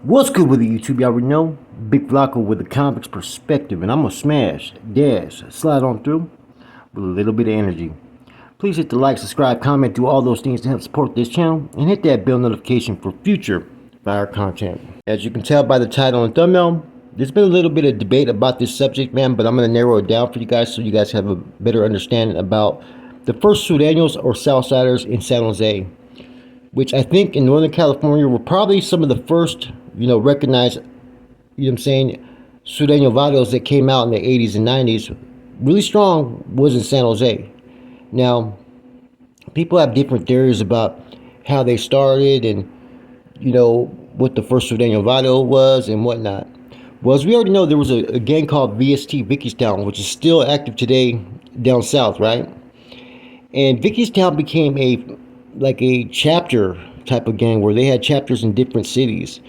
What's good with the YouTube? Y'all already know. Big Flocko with the comics perspective, and I'm gonna smash, dash, slide on through with a little bit of energy. Please hit the like, subscribe, comment, do all those things to help support this channel, and hit that bell notification for future fire content. As you can tell by the title and thumbnail, there's been a little bit of debate about this subject, man, but I'm gonna narrow it down for you guys so you guys have a better understanding about the first Sureños or Southsiders in San Jose, which I think in Northern California were probably some of the first, recognized, Sureño Barrios that came out in the 80s and 90s, really strong, was in San Jose. Now, people have different theories about how they started and, what the first Sureño Barrio was and whatnot. Well, as we already know, there was a gang called VST, Vickystown, which is still active today down south, right? And Vickystown became a chapter type of gang where they had chapters in different cities.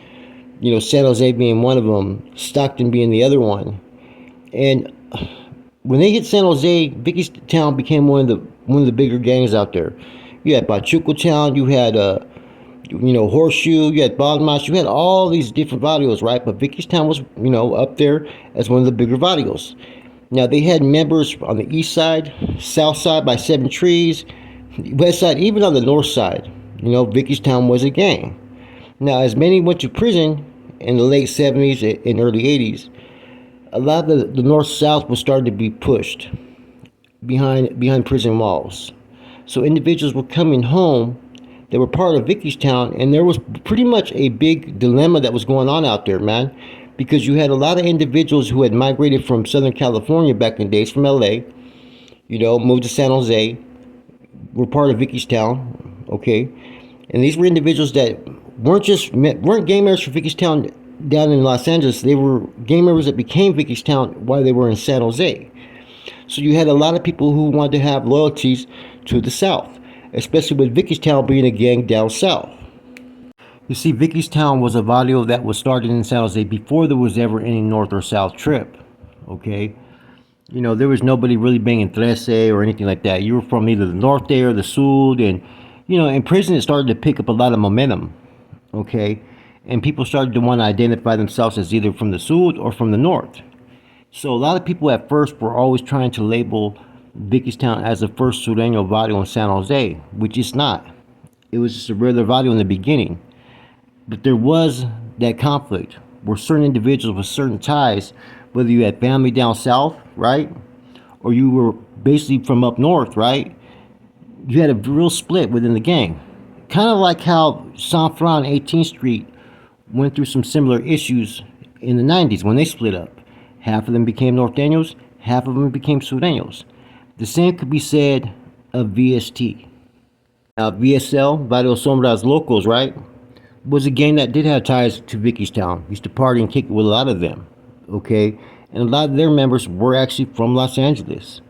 San Jose being one of them, Stockton being the other one. And when they hit San Jose, Vickystown became one of the bigger gangs out there. You had Pachuco Town, you had Horseshoe, you had Balmas, you had all these different barrios, right? But Vickystown was up there as one of the bigger barrios. Now they had members on the east side, south side by Seven Trees, west side, even on the north side. Vickystown was a gang. Now, as many went to prison in the late 70s and early 80s, a lot of the north-south was starting to be pushed behind prison walls. So individuals were coming home that were part of Vickystown, and there was pretty much a big dilemma that was going on out there, man, because you had a lot of individuals who had migrated from Southern California back in the days, from LA, moved to San Jose, were part of Vickystown, okay? And these were individuals that weren't gang members for Vickystown down in Los Angeles. They were gang members that became Vickystown while they were in San Jose. So you had a lot of people who wanted to have loyalties to the South, especially with Vickystown being a gang down south. You see, Vickystown was a barrio that was started in San Jose before there was ever any north or south trip, okay? There was nobody really banging Trece or anything like that. You were from either the norte or the sud, and, in prison it started to pick up a lot of momentum, okay? And people started to want to identify themselves as either from the sud or from the north. So a lot of people at first were always trying to label Vickystown as the first Sureño barrio in San Jose, which it's not. It was just a regular barrio in the beginning. But there was that conflict where certain individuals with certain ties, whether you had family down south, right, or you were basically from up north, right, you had a real split within the gang. Kind of like how San Fran 18th Street went through some similar issues in the 90s when they split up. Half of them became Norteños, half of them became Sureños. The same could be said of VST. Now, VSL, Barrio Sombras Locos, right, was a gang that did have ties to Vickystown. Used to party and kick it with a lot of them, okay? And a lot of their members were actually from Los Angeles.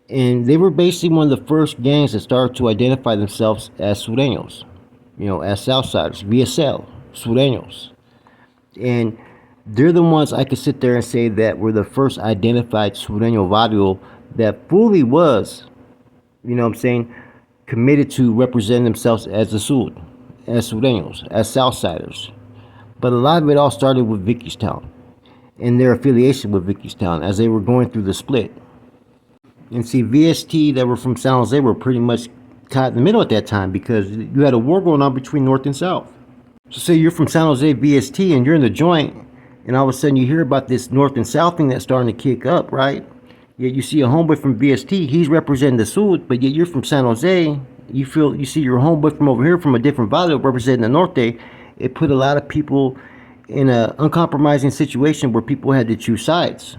And they were basically one of the first gangs that started to identify themselves as Sureños, as Southsiders, VSL, Sureños. And they're the ones I could sit there and say that were the first identified Sureño barrio that fully was, committed to represent themselves as the Sud, as Sureños, as Southsiders. But a lot of it all started with Vickystown and their affiliation with Vickystown as they were going through the split. And see, VST that were from San Jose were pretty much caught in the middle at that time because you had a war going on between North and South. So say you're from San Jose VST and you're in the joint, and all of a sudden you hear about this North and South thing that's starting to kick up, right? Yet you see a homeboy from VST, he's representing the Sud, but yet you're from San Jose, you see your homeboy from over here from a different barrio representing the Norte. It put a lot of people in an uncompromising situation where people had to choose sides.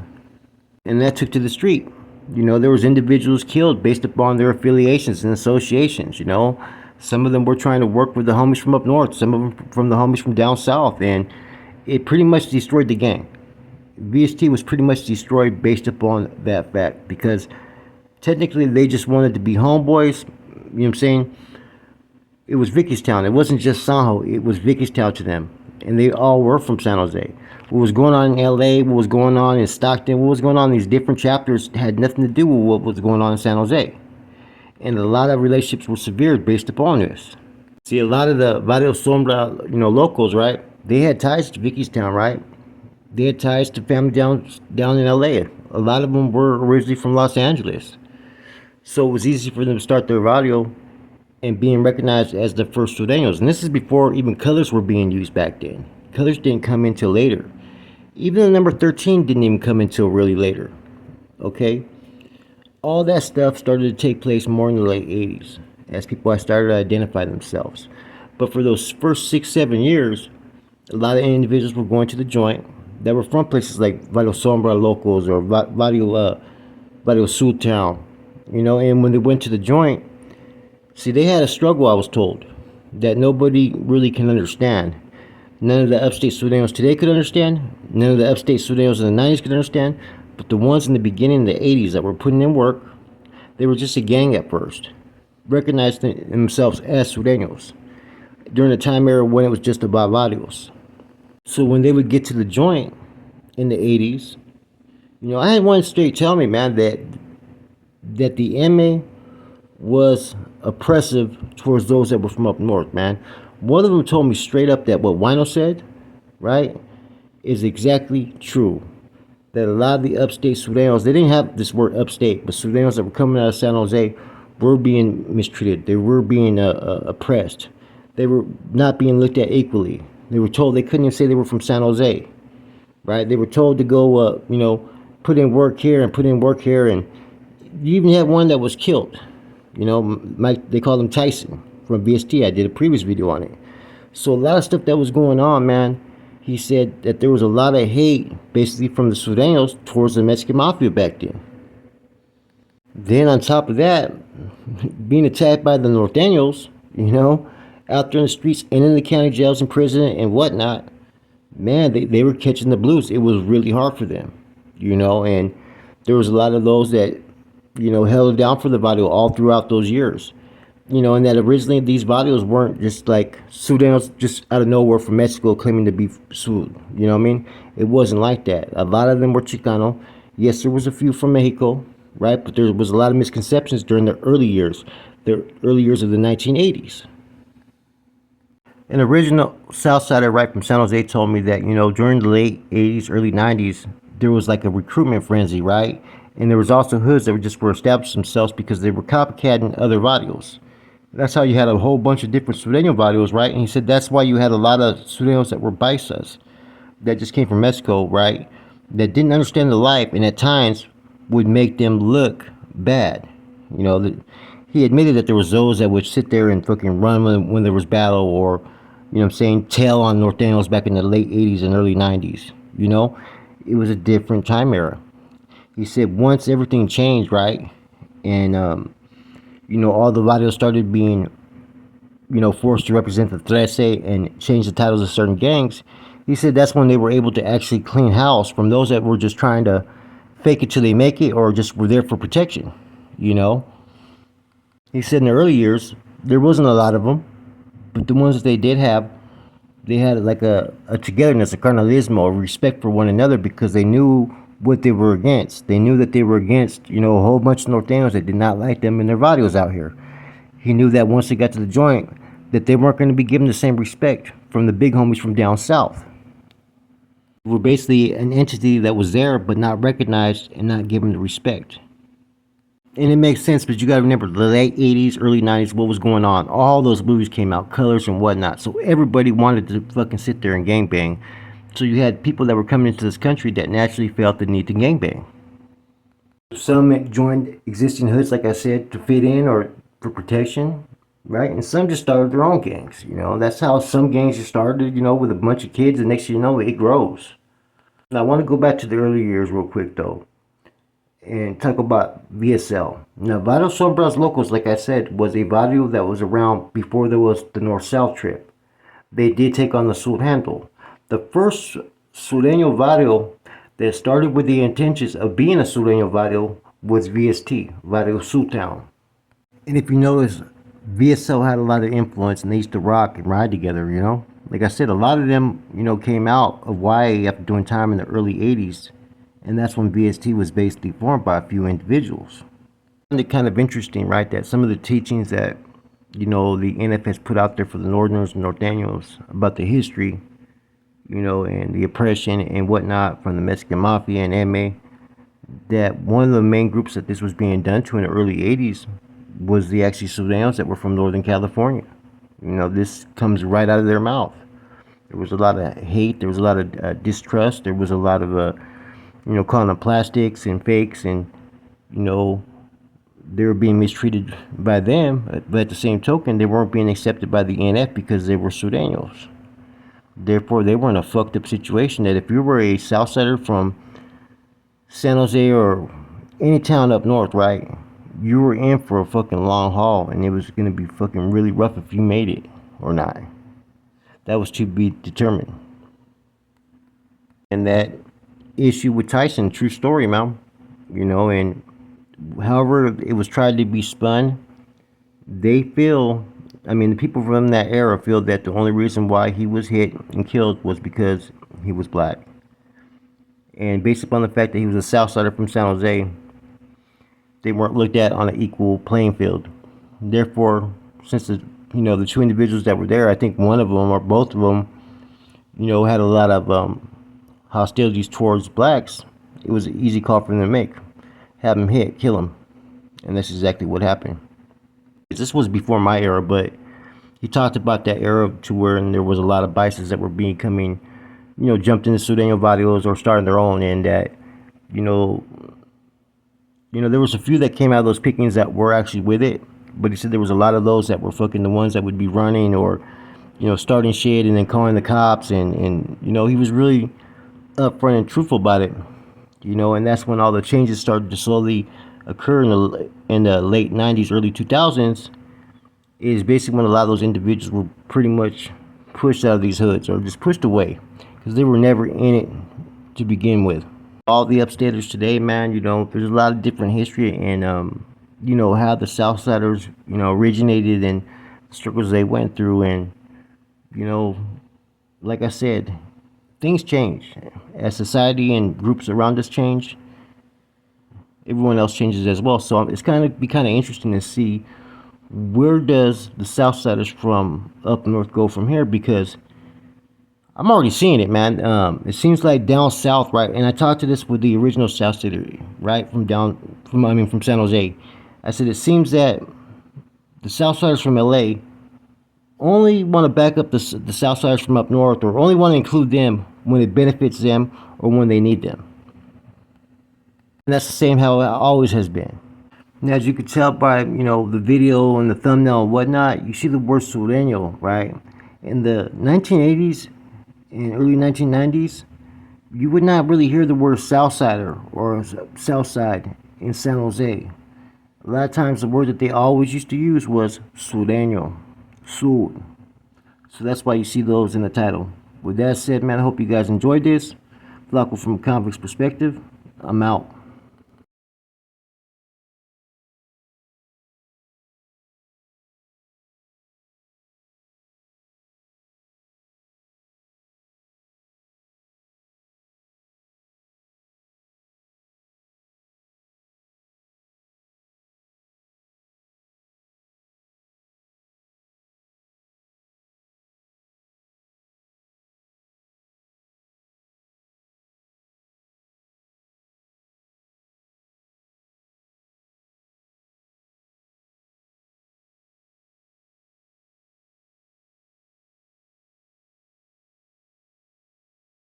And that took to the street. There was individuals killed based upon their affiliations and associations, Some of them were trying to work with the homies from up north, some of them from the homies from down south, and it pretty much destroyed the gang. VST was pretty much destroyed based upon that fact because technically they just wanted to be homeboys, It was Vickystown. It wasn't just Sanjo, it was Vickystown to them. And they all were from San Jose. What was going on in LA, what was going on in Stockton, what was going on in these different chapters had nothing to do with what was going on in San Jose. And a lot of relationships were severed based upon this. See, a lot of the Barrio Sombra, locals, right? they had ties to Vickystown, right? They had ties to family down in LA. A lot of them were originally from Los Angeles. So it was easy for them to start their radio and being recognized as the first Sureños. And this is before even colors were being used back then. Colors didn't come until later. Even the number 13 didn't even come until really later. Okay? All that stuff started to take place more in the late 80s as people started to identify themselves. But for those first 6, 7 years, a lot of individuals were going to the joint that were from places like Barrio Sombra Locals or Barrio Town. You know, and when they went to the joint, see, they had a struggle, I was told, that nobody really can understand. None of the upstate Sureños today could understand. None of the upstate Sureños in the 90s could understand. But the ones in the beginning of the 80s that were putting in work, they were just a gang at first, recognized themselves as Sureños during the time era when it was just about barrios. So when they would get to the joint in the 80s, you know, I had one straight tell me, man, that the MA was oppressive towards those that were from up north, man. One of them told me straight up that what Wino said, right, is exactly true. That a lot of the upstate Sureños, they didn't have this word upstate, but Sureños that were coming out of San Jose were being mistreated. They were being oppressed. They were not being looked at equally. They were told they couldn't even say they were from San Jose, right? They were told to go, you know, put in work here and put in work here. And you even had one that was killed. You know, they called him Tyson from VST. I did a previous video on it. So a lot of stuff that was going on, man. He said that there was a lot of hate, basically, from the Sureños towards the Mexican Mafia back then. Then on top of that, being attacked by the Norteños, you know, out there in the streets and in the county jails and prison and whatnot, man, they were catching the blues. It was really hard for them, you know, and there was a lot of those that, you know, held it down for the barrio all throughout those years. You know, and that originally these barrios weren't just like Sudanos just out of nowhere from Mexico claiming to be Sud. You know what I mean? It wasn't like that. A lot of them were Chicano. Yes, there was a few from Mexico, right? But there was a lot of misconceptions during the early years of the 1980s. An original Southsider right from San Jose told me that, you know, during the late 80s, early 90s, there was like a recruitment frenzy, right? And there was also hoods that were established themselves because they were copycatting other barrios. That's how you had a whole bunch of different Sureño barrios, right? And he said that's why you had a lot of Sureños that were paisas, that just came from Mexico, right? That didn't understand the life and at times would make them look bad. You know, he admitted that there was those that would sit there and fucking run when there was battle or, you know what I'm saying, tail on Norteños back in the late 80s and early 90s. You know, it was a different time era. He said once everything changed, right? And, you know, all the barrios started being, you know, forced to represent the Trece and change the titles of certain gangs. He said that's when they were able to actually clean house from those that were just trying to fake it till they make it or just were there for protection, you know. He said in the early years, there wasn't a lot of them, but the ones that they did have, they had like a togetherness, a carnalismo, a respect for one another because they knew what they were against. They knew that they were against, you know, a whole bunch of Norteños that did not like them and their barrios out here. He knew that once they got to the joint, that they weren't going to be given the same respect from the big homies from down south. They were basically an entity that was there but not recognized and not given the respect. And it makes sense, but you got to remember the late 80s, early 90s, what was going on. All those movies came out, Colors and whatnot. So everybody wanted to fucking sit there and gangbang. So you had people that were coming into this country that naturally felt the need to gangbang. Some joined existing hoods, like I said, to fit in or for protection, right? And some just started their own gangs, you know. That's how some gangs just started, you know, with a bunch of kids, and next thing you know, it grows. Now, I want to go back to the early years real quick, though, and talk about VSL. Now, Barrio Sombras Locos, like I said, was a barrio that was around before there was the north-south trip. They did take on the Sur handle. The first Sureño barrio that started with the intentions of being a Sureño barrio was VST, Barrio Town. And if you notice, VSL had a lot of influence and they used to rock and ride together, you know? Like I said, a lot of them, you know, came out of YA after doing time in the early 80s. And that's when VST was basically formed by a few individuals. I find it kind of interesting, right, that some of the teachings that, you know, the NF has put out there for the Northerners and Norteños about the history, and the oppression and whatnot from the Mexican Mafia and MA, that one of the main groups that this was being done to in the early 80s was the actually Sureños that were from Northern California. This comes right out of their mouth. There was a lot of hate. There was a lot of distrust. There was a lot of, calling them plastics and fakes, and you know, they were being mistreated by them. But at the same token, they weren't being accepted by the NF because they were Sureños. Therefore, they were in a fucked up situation that if you were a Southsider from San Jose or any town up north, right, you were in for a fucking long haul, and it was gonna be fucking really rough if you made it or not. That was to be determined. And that issue with Tyson, true story, man. And however it was tried to be spun, they feel, the people from that era feel that the only reason why he was hit and killed was because he was black. And based upon the fact that he was a Southsider from San Jose, they weren't looked at on an equal playing field. Therefore, since the two individuals that were there, I think one of them or both of them, had a lot of hostilities towards blacks. It was an easy call for them to make. Have him hit, kill him. And that's exactly what happened. This was before my era, but he talked about that era to where there was a lot of bices that were becoming, jumped into Sureño barrios or starting their own, and that, there was a few that came out of those pickings that were actually with it, but he said there was a lot of those that were fucking the ones that would be running or, starting shit and then calling the cops, and he was really upfront and truthful about it, and that's when all the changes started to slowly occur in the late 90s, early 2000s, is basically when a lot of those individuals were pretty much pushed out of these hoods or just pushed away because they were never in it to begin with. All the upstaters today, man, there's a lot of different history and, how the Southsiders, originated and the struggles they went through. And, like I said, things change. As society and groups around us change, everyone else changes as well. So it's kind of interesting to see where does the Southsiders from up north go from here, because I'm already seeing it, man. It seems like down south, right? And I talked to this with the original South City, right? From San Jose. I said it seems that the Southsiders from LA only want to back up the Southsiders from up north, or only want to include them when it benefits them or when they need them. And that's the same how it always has been. And as you can tell by, the video and the thumbnail and whatnot, you see the word Sureño, right? In the 1980s and early 1990s, you would not really hear the word Southsider or Southside in San Jose. A lot of times the word that they always used to use was Sureño, Sur. So that's why you see those in the title. With that said, man, I hope you guys enjoyed this. Flacco from a convict's perspective. I'm out.